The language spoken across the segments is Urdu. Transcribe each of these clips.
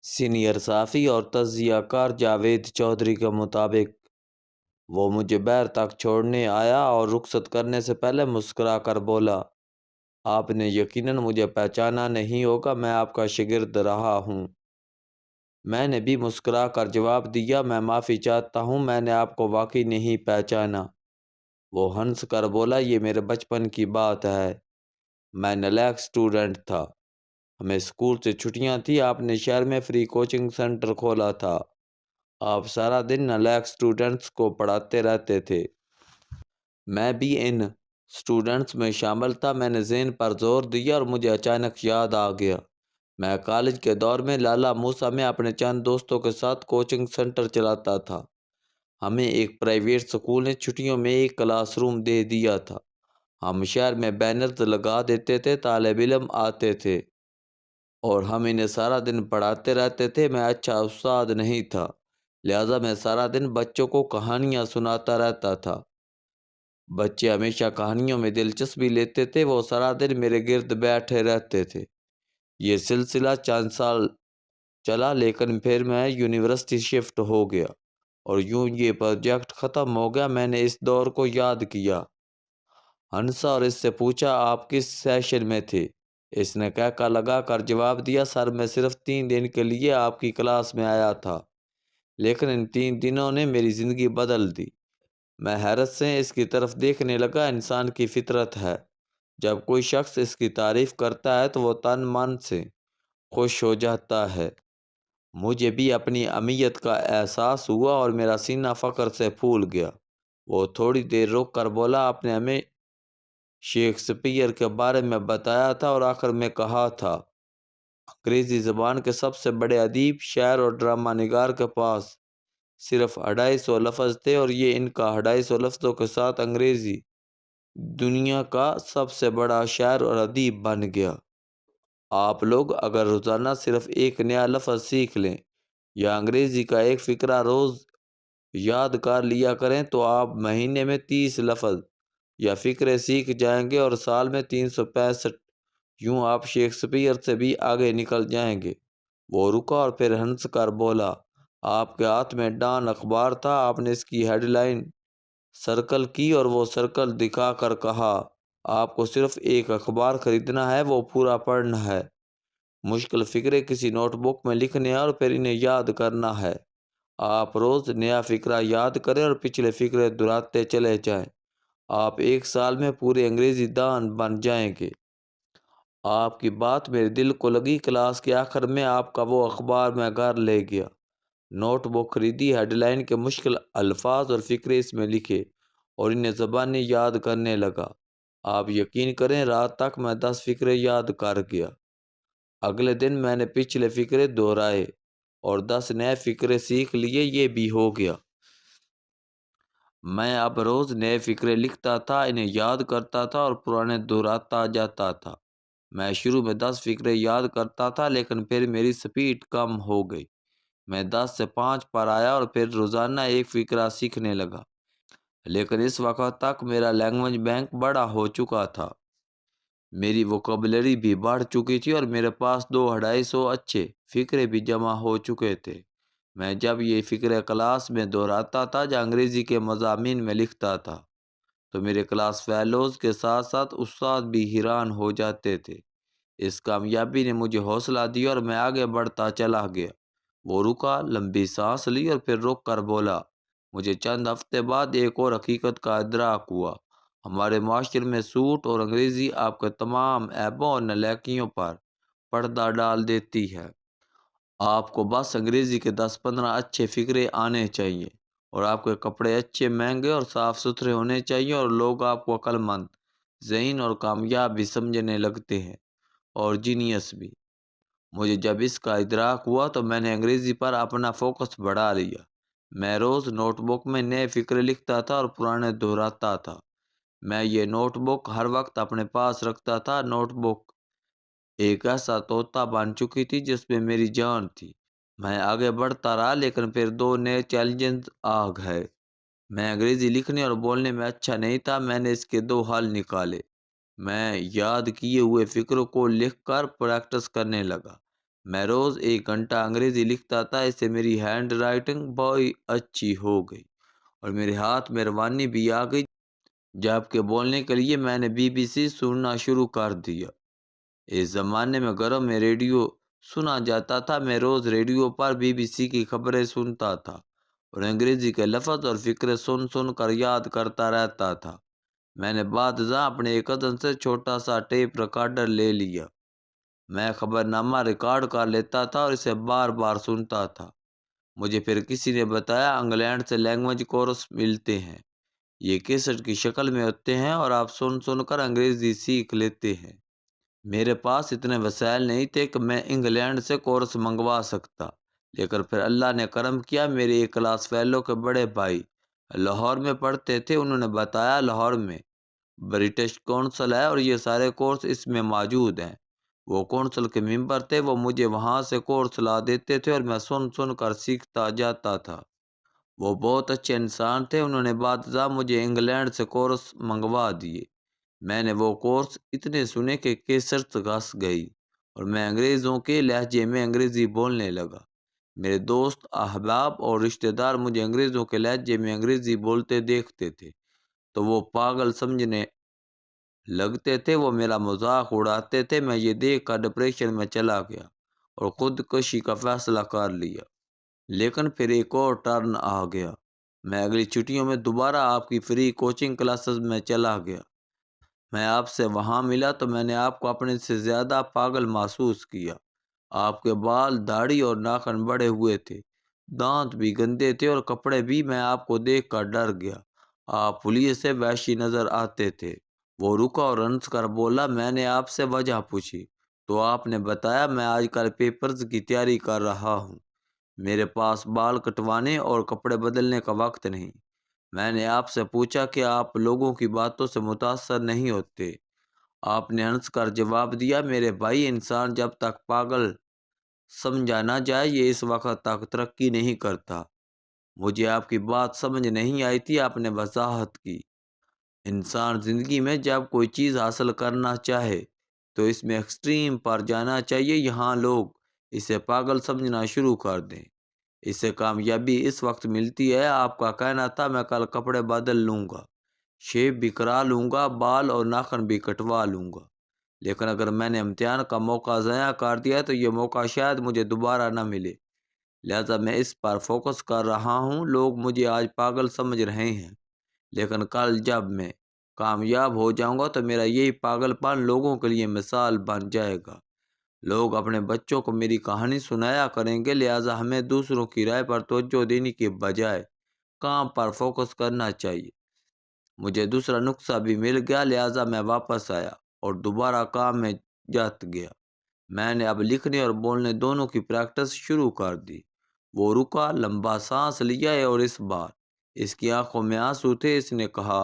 سینئر صحافی اور تجزیہ کار جاوید چودھری کے مطابق وہ مجھے بیر تک چھوڑنے آیا اور رخصت کرنے سے پہلے مسکرا کر بولا، آپ نے یقیناً مجھے پہچانا نہیں ہوگا، میں آپ کا شاگرد رہا ہوں۔ میں نے بھی مسکرا کر جواب دیا، میں معافی چاہتا ہوں، میں نے آپ کو واقعی نہیں پہچانا۔ وہ ہنس کر بولا، یہ میرے بچپن کی بات ہے، میں نالائق اسٹوڈنٹ تھا، ہمیں اسکول سے چھٹیاں تھیں، آپ نے شہر میں فری کوچنگ سینٹر کھولا تھا، آپ سارا دن نالائق اسٹوڈنٹس کو پڑھاتے رہتے تھے۔ میں بھی ان اسٹوڈنٹس میں شامل تھا۔ میں نے ذہن پر زور دیا اور مجھے اچانک یاد آ گیا، میں کالج کے دور میں لالا موسیٰ میں اپنے چند دوستوں کے ساتھ کوچنگ سینٹر چلاتا تھا۔ ہمیں ایک پرائیویٹ سکول نے چھٹیوں میں ایک کلاس روم دے دیا تھا۔ ہم شہر میں بینرز لگا دیتے تھے، طالب علم آتے تھے اور ہم انہیں سارا دن پڑھاتے رہتے تھے۔ میں اچھا استاد نہیں تھا، لہٰذا میں سارا دن بچوں کو کہانیاں سناتا رہتا تھا۔ بچے ہمیشہ کہانیوں میں دلچسپی لیتے تھے، وہ سارا دن میرے گرد بیٹھے رہتے تھے۔ یہ سلسلہ چند سال چلا، لیکن پھر میں یونیورسٹی شفٹ ہو گیا اور یوں یہ پروجیکٹ ختم ہو گیا۔ میں نے اس دور کو یاد کیا، ہنسا اور اس سے پوچھا، آپ کس سیشن میں تھے؟ اس نے کہکا لگا کر جواب دیا، سر میں صرف 3 دن کے لیے آپ کی کلاس میں آیا تھا، لیکن ان 3 دنوں نے میری زندگی بدل دی۔ میں حیرت سے اس کی طرف دیکھنے لگا۔ انسان کی فطرت ہے، جب کوئی شخص اس کی تعریف کرتا ہے تو وہ تن من سے خوش ہو جاتا ہے۔ مجھے بھی اپنی اہمیت کا احساس ہوا اور میرا سینہ فخر سے پھول گیا۔ وہ تھوڑی دیر رک کر بولا، آپ نے ہمیں شیکسپیئر کے بارے میں بتایا تھا اور آخر میں کہا تھا، انگریزی زبان کے سب سے بڑے ادیب، شاعر اور ڈرامہ نگار کے پاس صرف 250 لفظ تھے اور یہ ان کا 250 لفظوں کے ساتھ انگریزی دنیا کا سب سے بڑا شاعر اور ادیب بن گیا۔ آپ لوگ اگر روزانہ صرف ایک نیا لفظ سیکھ لیں یا انگریزی کا ایک فقرہ روز یاد کر لیا کریں تو آپ مہینے میں 30 لفظ یا فقرے سیکھ جائیں گے اور سال میں 365، یوں آپ شیکسپیئر سے بھی آگے نکل جائیں گے۔ وہ رکا اور پھر ہنس کر بولا، آپ کے ہاتھ میں ڈان اخبار تھا، آپ نے اس کی ہیڈ لائن سرکل کی اور وہ سرکل دکھا کر کہا، آپ کو صرف ایک اخبار خریدنا ہے، وہ پورا پڑھنا ہے، مشکل فقرے کسی نوٹ بک میں لکھنے ہیں اور پھر انہیں یاد کرنا ہے۔ آپ روز نیا فقرہ یاد کریں اور پچھلے فقرے دہراتے چلے جائیں، آپ ایک سال میں پورے انگریزی دان بن جائیں گے۔ آپ کی بات میرے دل کو لگی۔ کلاس کے آخر میں آپ کا وہ اخبار میں گھر لے گیا، نوٹ بک خریدی، ہیڈ لائن کے مشکل الفاظ اور فقرے اس میں لکھے اور انہیں زبانی یاد کرنے لگا۔ آپ یقین کریں، رات تک میں 10 فقرے یاد کر گیا۔ اگلے دن میں نے پچھلے فقرے دہرائے اور 10 نئے فقرے سیکھ لیے۔ یہ بھی ہو گیا، میں اب روز نئے فقرے لکھتا تھا، انہیں یاد کرتا تھا اور پرانے دہراتا جاتا تھا۔ میں شروع میں 10 فقرے یاد کرتا تھا، لیکن پھر میری سپیڈ کم ہو گئی، میں 10 سے 5 پر آیا اور پھر روزانہ ایک فقرہ سیکھنے لگا۔ لیکن اس وقت تک میرا لینگویج بینک بڑا ہو چکا تھا، میری ووکیبلری بھی بڑھ چکی تھی اور میرے پاس 250 اچھے فقرے بھی جمع ہو چکے تھے۔ میں جب یہ فقرے کلاس میں دہراتا تھا یا انگریزی کے مضامین میں لکھتا تھا تو میرے کلاس فیلوز کے ساتھ ساتھ استاد بھی حیران ہو جاتے تھے۔ اس کامیابی نے مجھے حوصلہ دیا اور میں آگے بڑھتا چلا گیا۔ وہ رکا، لمبی سانس لی اور پھر رک کر بولا، مجھے چند ہفتے بعد ایک اور حقیقت کا ادراک ہوا، ہمارے معاشرے میں سوٹ اور انگریزی آپ کے تمام عیبوں اور نالائکیوں پر پردہ ڈال دیتی ہے۔ آپ کو بس انگریزی کے 10-15 اچھے فقرے آنے چاہیے اور آپ کے کپڑے اچھے، مہنگے اور صاف ستھرے ہونے چاہیے اور لوگ آپ کو عقل مند، ذہین اور کامیاب بھی سمجھنے لگتے ہیں، اور جینیس بھی۔ مجھے جب اس کا ادراک ہوا تو میں نے انگریزی پر اپنا فوکس بڑھا لیا۔ میں روز نوٹ بک میں نئے فقرے لکھتا تھا اور پرانے دہراتا تھا۔ میں یہ نوٹ بک ہر وقت اپنے پاس رکھتا تھا۔ نوٹ بک ایک ایسا طوطا بن چکی تھی جس میں میری جان تھی۔ میں آگے بڑھتا رہا، لیکن پھر 2 نئے چیلنجز آ گئے۔ میں انگریزی لکھنے اور بولنے میں اچھا نہیں تھا۔ میں نے اس کے 2 حل نکالے۔ میں یاد کیے ہوئے فقروں کو لکھ کر پریکٹس کرنے لگا۔ میں روز 1 گھنٹہ انگریزی لکھتا تھا، اس سے میری ہینڈ رائٹنگ بہت اچھی ہو گئی اور میرے ہاتھ میں روانی بھی آ گئی، جبکہ بولنے کے لیے میں نے BBC سننا شروع کر دیا۔ اس زمانے میں گھروں میں ریڈیو سنا جاتا تھا، میں روز ریڈیو پر BBC کی خبریں سنتا تھا اور انگریزی کے لفظ اور فقرے سن سن کر یاد کرتا رہتا تھا۔ میں نے بعد ازاں اپنے ایک کزن سے چھوٹا سا ٹیپ ریکارڈر لے لیا۔ میں خبر نامہ ریکارڈ کر لیتا تھا اور اسے بار بار سنتا تھا۔ مجھے پھر کسی نے بتایا انگلینڈ سے لینگویج کورس ملتے ہیں، یہ کیسٹ کی شکل میں ہوتے ہیں اور آپ سن سن کر انگریزی سیکھ لیتے ہیں۔ میرے پاس اتنے وسائل نہیں تھے کہ میں انگلینڈ سے کورس منگوا سکتا، لیکن پھر اللہ نے کرم کیا۔ میرے ایک کلاس فیلو کے بڑے بھائی لاہور میں پڑھتے تھے، انہوں نے بتایا لاہور میں برٹش کونسل ہے اور یہ سارے کورس اس میں موجود ہیں۔ وہ کونسل کے ممبر تھے، وہ مجھے وہاں سے کورس لا دیتے تھے اور میں سن سن کر سیکھتا جاتا تھا۔ وہ بہت اچھے انسان تھے، انہوں نے بعد ازاں مجھے انگلینڈ سے کورس منگوا دیے۔ میں نے وہ کورس اتنے سنے کہ کیسٹ گھس گئی اور میں انگریزوں کے لہجے میں انگریزی بولنے لگا۔ میرے دوست، احباب اور رشتہ دار مجھے انگریزوں کے لہجے میں انگریزی بولتے دیکھتے تھے تو وہ پاگل سمجھنے لگتے تھے، وہ میرا مذاق اڑاتے تھے۔ میں یہ دیکھ کر ڈپریشن میں چلا گیا اور خودکشی کا فیصلہ کر لیا۔ لیکن پھر ایک اور ٹرن آ گیا۔ میں اگلی چھٹیوں میں دوبارہ آپ کی فری کوچنگ کلاسز میں چلا گیا۔ میں آپ سے وہاں ملا تو میں نے آپ کو اپنے سے زیادہ پاگل محسوس کیا۔ آپ کے بال، داڑھی اور ناخن بڑے ہوئے تھے، دانت بھی گندے تھے اور کپڑے بھی۔ میں آپ کو دیکھ کر ڈر گیا، آپ پولیس سے وحشی نظر آتے تھے۔ وہ رکا اور ہنس کر بولا، میں نے آپ سے وجہ پوچھی تو آپ نے بتایا میں آج کل پیپرز کی تیاری کر رہا ہوں، میرے پاس بال کٹوانے اور کپڑے بدلنے کا وقت نہیں۔ میں نے آپ سے پوچھا کہ آپ لوگوں کی باتوں سے متاثر نہیں ہوتے؟ آپ نے ہنس کر جواب دیا، میرے بھائی، انسان جب تک پاگل سمجھا نہ جائے یہ اس وقت تک ترقی نہیں کرتا۔ مجھے آپ کی بات سمجھ نہیں آئی تھی۔ آپ نے وضاحت کی، انسان زندگی میں جب کوئی چیز حاصل کرنا چاہے تو اس میں ایکسٹریم پر جانا چاہیے۔ یہاں لوگ اسے پاگل سمجھنا شروع کر دیں۔ اسے کامیابی اس وقت ملتی ہے۔ آپ کا کہنا تھا میں کل کپڑے بدل لوں گا، شیپ بھی کرا لوں گا، بال اور ناخن بھی کٹوا لوں گا، لیکن اگر میں نے امتحان کا موقع ضائع کر دیا تو یہ موقع شاید مجھے دوبارہ نہ ملے، لہذا میں اس پر فوکس کر رہا ہوں۔ لوگ مجھے آج پاگل سمجھ رہے ہیں، لیکن کل جب میں کامیاب ہو جاؤں گا تو میرا یہی پاگل پن لوگوں کے لیے مثال بن جائے گا۔ لوگ اپنے بچوں کو میری کہانی سنایا کریں گے، لہذا ہمیں دوسروں کی رائے پر توجہ دینے کے بجائے کام پر فوکس کرنا چاہیے۔ مجھے دوسرا نسخہ بھی مل گیا، لہذا میں واپس آیا اور دوبارہ کام میں جت گیا۔ میں نے اب لکھنے اور بولنے دونوں کی پریکٹس شروع کر دی۔ وہ رکا، لمبا سانس لیا اور اس بار اس کی آنکھوں میں آنسو تھے۔ اس نے کہا،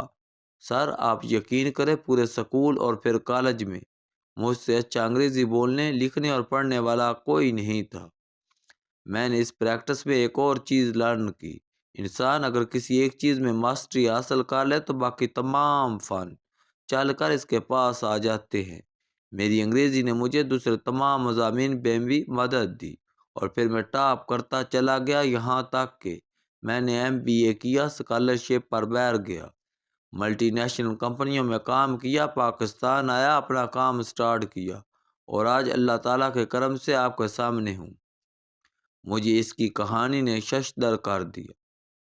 سر، آپ یقین کریں پورے سکول اور پھر کالج میں مجھ سے اچھا انگریزی بولنے، لکھنے اور پڑھنے والا کوئی نہیں تھا۔ میں نے اس پریکٹس میں ایک اور چیز لرن کی، انسان اگر کسی ایک چیز میں ماسٹری حاصل کر لے تو باقی تمام فن چل کر اس کے پاس آ جاتے ہیں۔ میری انگریزی نے مجھے دوسرے تمام مضامین میں بھی مدد دی اور پھر میں ٹاپ کرتا چلا گیا، یہاں تک کہ میں نے MBA کیا، اسکالرشپ پر باہر گیا، ملٹی نیشنل کمپنیوں میں کام کیا، پاکستان آیا، اپنا کام سٹارٹ کیا اور آج اللہ تعالیٰ کے کرم سے آپ کے سامنے ہوں۔ مجھے اس کی کہانی نے ششدر کر دیا۔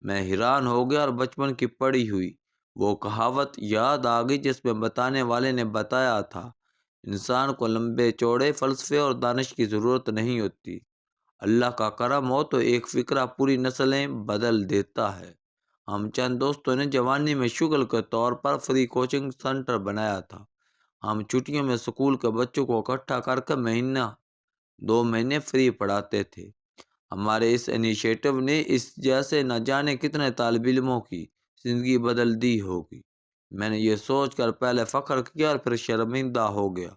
میں حیران ہو گیا اور بچپن کی پڑھی ہوئی وہ کہاوت یاد آ گئی جس میں بتانے والے نے بتایا تھا، انسان کو لمبے چوڑے فلسفے اور دانش کی ضرورت نہیں ہوتی، اللہ کا کرم ہو تو ایک فکرہ پوری نسلیں بدل دیتا ہے۔ ہم چند دوستوں نے جوانی میں شغل کے طور پر فری کوچنگ سنٹر بنایا تھا۔ ہم چھٹیوں میں سکول کے بچوں کو اکٹھا کر کے مہینہ 2 مہینے فری پڑھاتے تھے۔ ہمارے اس انیشیٹو نے اس جیسے نہ جانے کتنے طالب علموں کی زندگی بدل دی ہوگی۔ میں نے یہ سوچ کر پہلے فخر کیا اور پھر شرمندہ ہو گیا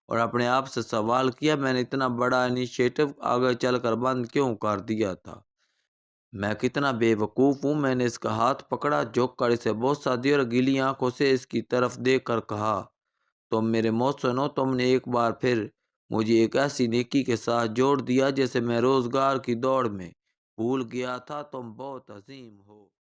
اور اپنے آپ سے سوال کیا، میں نے اتنا بڑا انیشیٹو آگے چل کر بند کیوں کر دیا تھا؟ میں کتنا بے وقوف ہوں۔ میں نے اس کا ہاتھ پکڑا، جھک کر اسے بوسہ دیا اور گیلی آنکھوں سے اس کی طرف دیکھ کر کہا، تم میرے محسن ہو، تم نے ایک بار پھر مجھے ایک ایسی نیکی کے ساتھ جوڑ دیا جسے میں روزگار کی دوڑ میں بھول گیا تھا۔ تم بہت عظیم ہو۔